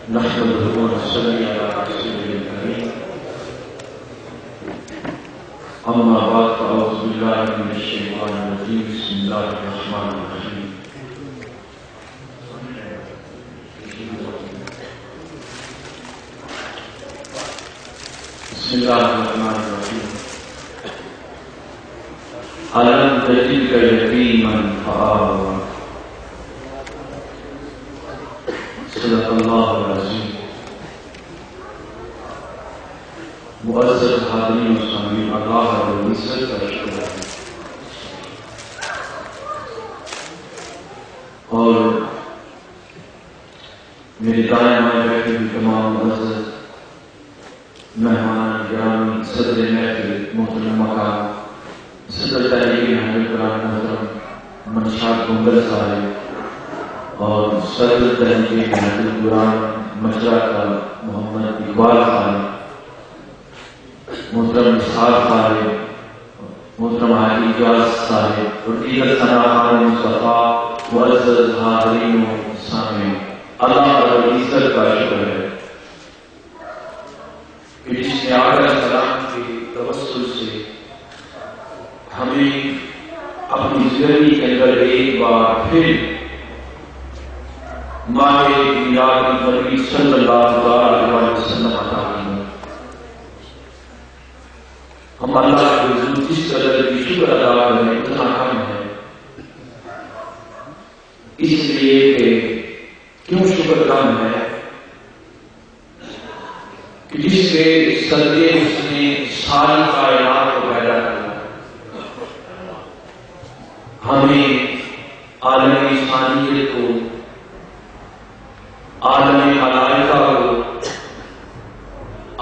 نحمده ونصلي على رسوله الكريم أما بعد فأعوذ بالله من الشيطان الرجيم بسم الله الرحمن الرحيم بسم الله الرحمن الرحيم ألم تجدك يتيما فآوى صدق اللہ العظیم. معزز حاضرین و سامعین، اللہ رب العزت کا شکر ہے اور میرے دائیں بائیں بیٹھے ہوئے تمام معزز مہمان گرامی، صدر محفل محترم مقام صدر تحریک حامل قرآن محترم منشاد گنگل صاحب اور صدر تحریک حامل قرآن مجرا کا محمد اقبال خان، محترم اسحاق صاحب، محترم حاجی اجاز صاحب اور دیگر ثناء مصطفیٰ معزز حاضرین و سامعین، اللہ رب العزت کا شکر ہے کہ جس نے آدم علیہ السلام کے توسل سے ہمیں اپنی زندگی کے اندر ایک بار پھر ماہ میلاد النبی صلی اللہ علیہ وسلم عطا کی. ہم اللہ کے حضور جس قدر کی شکر ادا کریں اتنا کم ہے، اس لیے کہ کیوں شکر کم ہے کہ جس کے صدقے اس نے ساری کائنات کو پیدا کیا، ہمیں عالم انسانیت کو، عالم ملائکہ کو،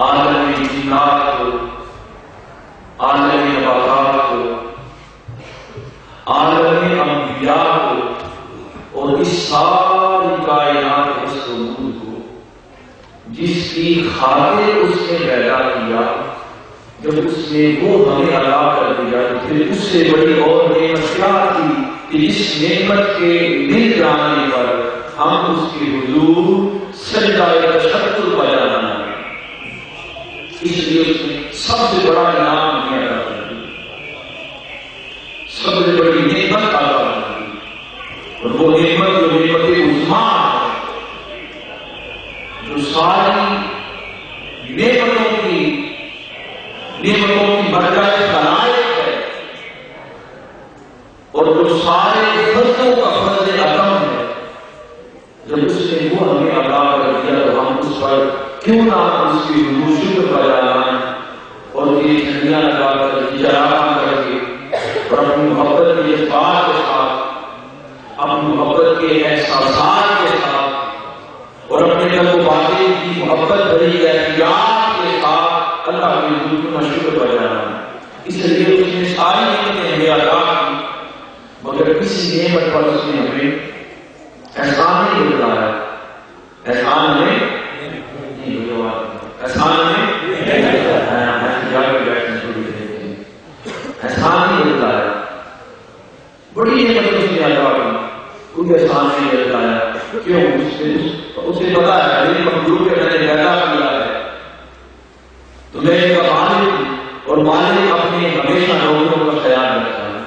عالم جنات کو، عالم نباتات کو، عالم انبیاء کو اور اس ساری کائنات کے وجود کو جس کی خاطر اس نے پیدا کیا، جب اس نے وہ ہمیں عطا کر دیا تو پھر اس سے بڑی اور نعمت کیا تھی کہ جس نعمت کے مل جانے پر ہم اس کے حضور سجدہ تشکر بجانا ہے. اس لیے اس نے سب سے بڑا انعام دیا تھا، سب سے بڑی نعمت عطا کر دی، اور وہ نعمت جو نعمت عظمیٰ ہے، جو ساری نعمتوں کی مرجع خلائق ہے اور جو سارے فضلوں کا فضل اعظم ہے. جب اس نے وہ ہمیں عطا کر دیا تو ہم اس پر کیوں نہ اس کی حضور شکر بجائیں اور یہ جھنڈیاں لگا کر جراباں کر کے اور اپنی محبت کے اثبات کے ساتھ، اپنی محبت کے احساسات کے ساتھ اور اپنے قلب و باطن کی محبت بھری احتیاط کے ساتھ اللہ کے حضور کا شکر بجانا. اس لیے اس نے ساری نعمتیں ہمیں عطا کی، مگر کسی نعمت پر اس نے ہمیں احسان نہیں بتایا. احسان میں احسان نہیں بتایا، بڑی نعمت اس نے عطا کی، کوئی احسان نہیں بتایا. کیوں؟ اسے پتا ہے میری مخلوق کے میں نے پیدا کیا ہے تو میں ایک مالک ہوں، اور مالک اپنے ہمیشہ نوکروں کا خیال رکھتا ہے.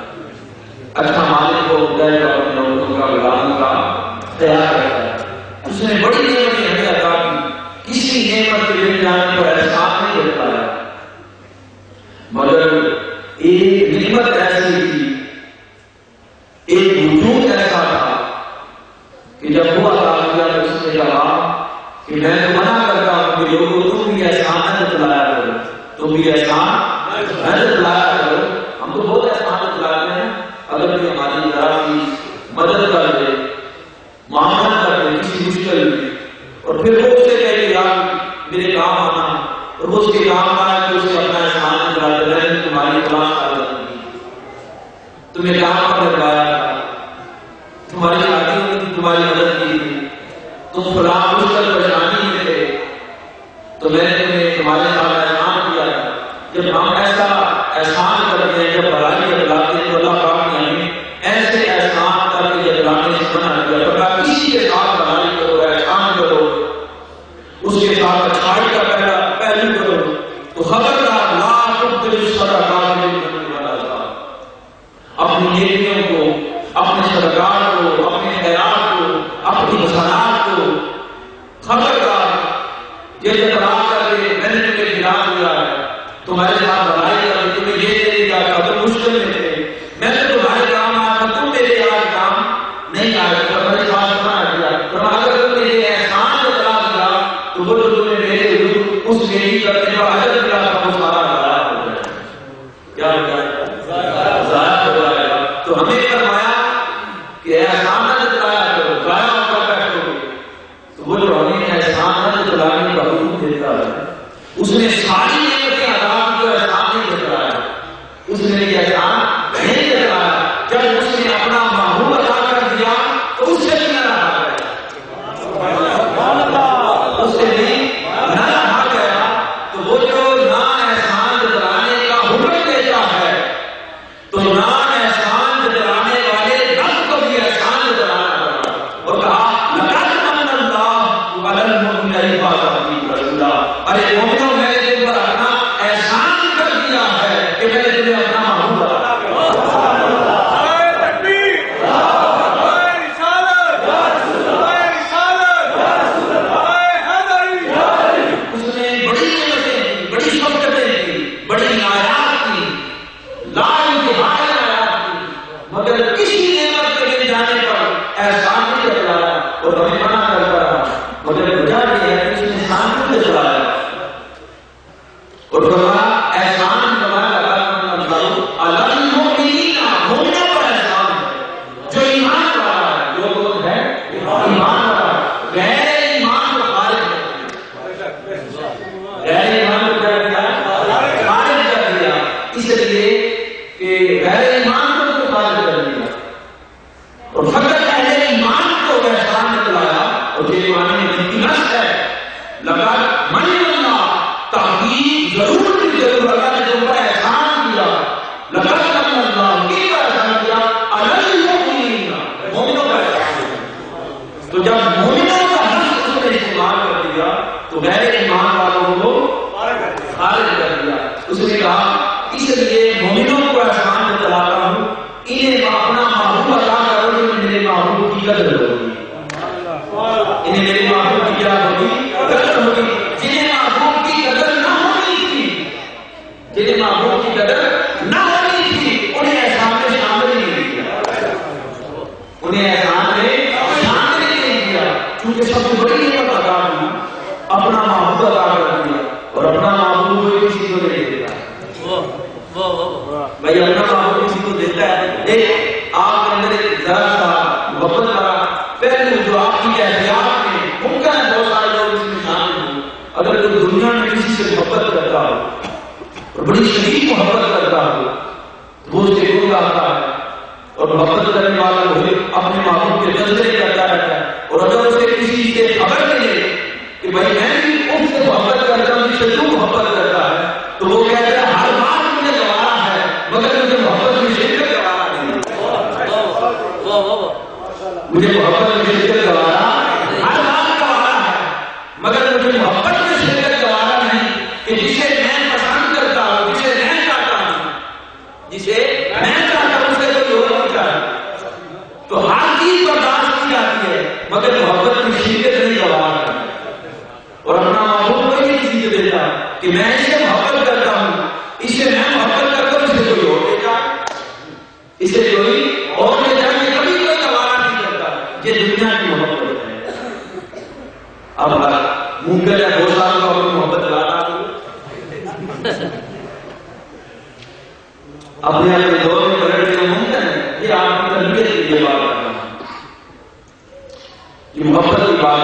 اچھا مالک کو ہوتا ہے تو اپنے نوکروں کا، غلاموں کا خیال رکھتا ہے. اس نے بڑی نعمت ہمیں عطا کی، کسی نعمت کے مل جانے پر احسان نہیں کرتا ہے، مگر ایک نعمت ایسی تھی، ایک وجود ایسا تھا کہ جب وہ عطا کیا تو اس نے کہا کہ میں تو منع کرتا ہوں کہ لوگوں تم بھی احسان نہ تلایا کرو، تم بھی احسان نہ تلایا کرو. ہم تو بہت احسان تلاتے ہیں، اگر کوئی ہماری ذرا کی مدد کر دے، معاملہ کر دے کسی مشکل میں، اور پھر وہ اسے کہے کہ یار میرے کام آنا، اور وہ اس کے کام آئے تو اسے اپنا احسان دلا دے رہے تمہاری فلاں حالت نہیں، تمہیں کام پر لگایا، تمہاری شادی ہوئی، تمہاری مدد کی تھی، تم فلاں مشکل پریشانی میں تھے تو میں نے تمہیں تمہارے ساتھ احسان کیا. جب ہم ایسا احسان کرتے ہیں، جب بھلائی جتلاتے ہیں تو اللہ پاک نے ہمیں ایسے احسان کر کے جتلانے سے منع کیا. کسی کے ساتھ بھلائی کرو، احسان کرو، مشکل میں تھے، میں تو تمہارے کام آیا تھا، تم میرے آج کام نہیں آئے، تو میری بات سنا دیا، تو اگر تم میرے احسان کو بتا دیا تو وہ جو تم نے میرے اس میری کرنے کا اجر دیا تھا وہ سارا ضائع ہو جائے گا. کیا ہو جائے گا؟ ضائع ہو جائے گا. تو ہمیں فرمایا کہ احسان نہ جتلایا کرو، ضائع ہو کر بیٹھو گے. تو وہ جو ہمیں احسان نہ جتلانے کا حکم دیتا ہے، اس نے ساری نعمتیں عطا کی جو احسان نہیں جتلایا، اس نے یہ احسان نہیں جتلایا. جب اس نے اپنا محبوب عطا کر دیا تو اس سے بھی نہ رہا گیا، اس سے بھی نہ رہا گیا. تو وہ جو نان احسان جتلانے کا حکم دیتا ہے، تو نان احسان جتلانے والے رب کو بھی احسان جتلانا پڑا اور کہا لقد من اللہ علی المؤمنین اذ بعث فیہم رسولا. ارے مومنوں، میں نے تم پر اپنا احسان کر دیا ہے کہ میں نے تمہیں اپنا محبوب عطا کیا. اس نے بڑی نعمتیں، بڑی شفقتیں کی، بڑی آیات کی، لا انتہا آیات کی، مگر کسی نعمت کے مل جانے پر احسان نہیں جتلایا اور ہمیں منع کرتا رہا. مگر وجہ یہ ہے کہ اس نے احسان نہیں جتلایا اور فرمایا احسان فرمایا اللہ المؤمنین، مومنوں پر احسان ہے جو ایمان والا ہے. جو لوگ ہے ایمان والا ہے، غیر ایمان کو خارج کر دیا، غیر ایمان کو کیا کیا؟ خارج کر دیا. اس لیے کہ غیر ایمان کو خارج کر دیا اور فقط اہل ایمان کو احسان جتلایا. اور یہ ایمان کی نس ہے، لقد من اللہ، تحقیق ضرور کی ضرور اللہ نے تم پر احسان کیا. لقد من اللہ، کی پر احسان کیا، علی المؤمنین، مومنوں پر احسان کیا. تو جب مومنوں کا حق اس نے استعمال کر دیا تو غیر ایمان والوں کو خارج کر دیا. اس نے کہا اس لیے مومنوں کو احسان جتلاتا ہوں، انہیں اپنا محبوب عطا کرو جو میرے محبوب کی قدر ہوگی، انہیں میرے محبوب کی کیا ہوگی؟ قدر ہوگی. جنہیں محبوب کی قدر نہ ہونی تھی، جنہیں محبوب کی قدر نہ ہونی تھی، انہیں احسان میں شامل نہیں کیا، انہیں احسان میں شامل نہیں کیا. کیونکہ سب سے بڑی نعمت عطا کی، اپنا محبوب عطا کر دیا. اور اپنا محبوب کوئی کسی کو نہیں دیتا بھائی، اپنا محبوب کسی کو دیتا ہے. ایک آپ کے اندر ایک ذرا سا محبت کا پہلو جو آپ کی احتیاط میں ممکن ہے بہت سارے لوگ اس میں شامل ہوں. اگر کوئی دنیا میں کسی سے محبت کرتا ہو اور بڑی شدید محبت کرتا ہو تو وہ اس سے دور آتا ہے اور محبت کرنے والا وہ اپنے محبوب کے تذکرے کرتا رہتا ہے. اور اگر اسے کسی سے خبر ملے کہ بھائی میں بھی ان سے محبت کرتا ہوں جس سے تو محبت کرتا ہے، تو وہ کہتا ہے ہر بات مجھے گوارا ہے مگر مجھے محبت میں شرکت گوارا نہیں. مجھے محبت میں شرکت گوارا، ہر بات گوارا ہے مگر مجھے محبت میں شرکت گوارا نہیں کہ جسے میں پسند کرتا ہوں، جسے میں چاہتا ہوں، جسے میں چاہتا ہوں اسے کوئی اور نہیں چاہتا. تو ہر چیز برداشت کی جاتی ہے مگر محبت میں شرکت نہیں گوارا. اور اپنا محبوب کوئی نہیں کسی کو دیتا کہ میں اس سے محبت کرتا ہوں، اس سے میں محبت کرتا ہوں، اسے کوئی اور دیتا، اسے کوئی اور دیتا، یہ کبھی کوئی گوارا نہیں کرتا. یہ دنیا کی محبت ہے. اب ممکن ہے دو سال کو اپنی محبت لاتا ہوں اپنے اپنے دور میں پلٹ کے ممکن ہے. یہ آپ کی تربیت کے لیے بات کرنا ہے، یہ محبت کی بات